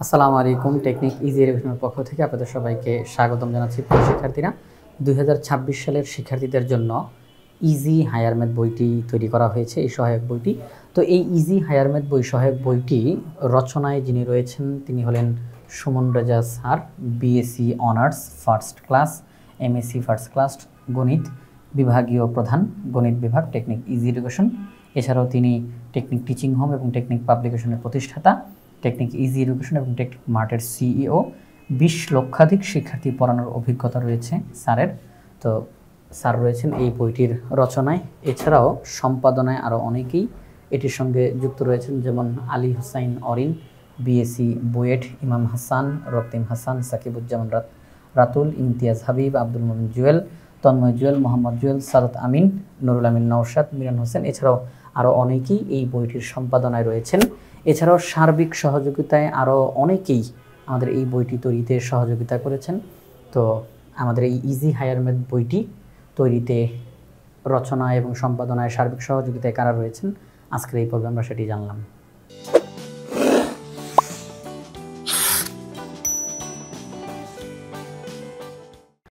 আসসালামু আলাইকুম। Technique easy এডুকেশনের পক্ষ থেকে আপনাদের সবাইকে স্বাগতম জানাচ্ছি। প্রিয় শিক্ষার্থীরা, 2026 সালের শিক্ষার্থীদের জন্য ইজি হায়ার ম্যাথ বইটি তৈরি করা হয়েছে, এই সহায়ক বইটি। তো এই ইজি হায়ার ম্যাথ বই সহায়ক বইটি রচনায় যিনি রয়েছেন তিনি হলেন Suman Reza sir, BSc honours first class, MSc first class, গণিত বিভাগীয় প্রধান, গণিত বিভাগ, টেকনিক ইজি এডুকেশন। এছাড়াও তিনি টেকনিক টিচিং হোম এবং টেকনিক পাবলিকেশনের প্রতিষ্ঠাতা, টেকনিক ইজি এডুকেশন এবং টেকনিক মার্টের সিইও। 20 লক্ষাধিক শিক্ষার্থী পড়ানোর অভিজ্ঞতা রয়েছে স্যারের। তো স্যার রয়েছেন এই বইটির রচনায়, এছাড়াও সম্পাদনায় আরও অনেকেই এটির সঙ্গে যুক্ত রয়েছেন, যেমন আলী হুসাইন অরিন, বিএসসি বুয়েট, ইমাম হাসান, রক্তিম হাসান, সাকিবুজ্জামান রাতুল, ইমতিয়াজ হাবিব, আব্দুল মোমিন জুয়েল, তন্ময় জুয়েল, মোহাম্মদ জুয়েল, সাদাত আমিন, নুরুল আমিন নওশাদ, মিরান হোসেন। এছাড়াও আরও অনেকেই এই বইটির সম্পাদনায় রয়েছেন। এছাড়াও সার্বিক সহযোগিতায় আরও অনেকেই আমাদের এই বইটি তৈরিতে সহযোগিতা করেছেন। তো আমাদের এই ইজি হায়ার ম্যাথ বইটি তৈরিতে রচনা এবং সম্পাদনায় সার্বিক সহযোগিতায় কারা রয়েছেন, আজকের এই পর্বে আমরা সেটি জানলাম।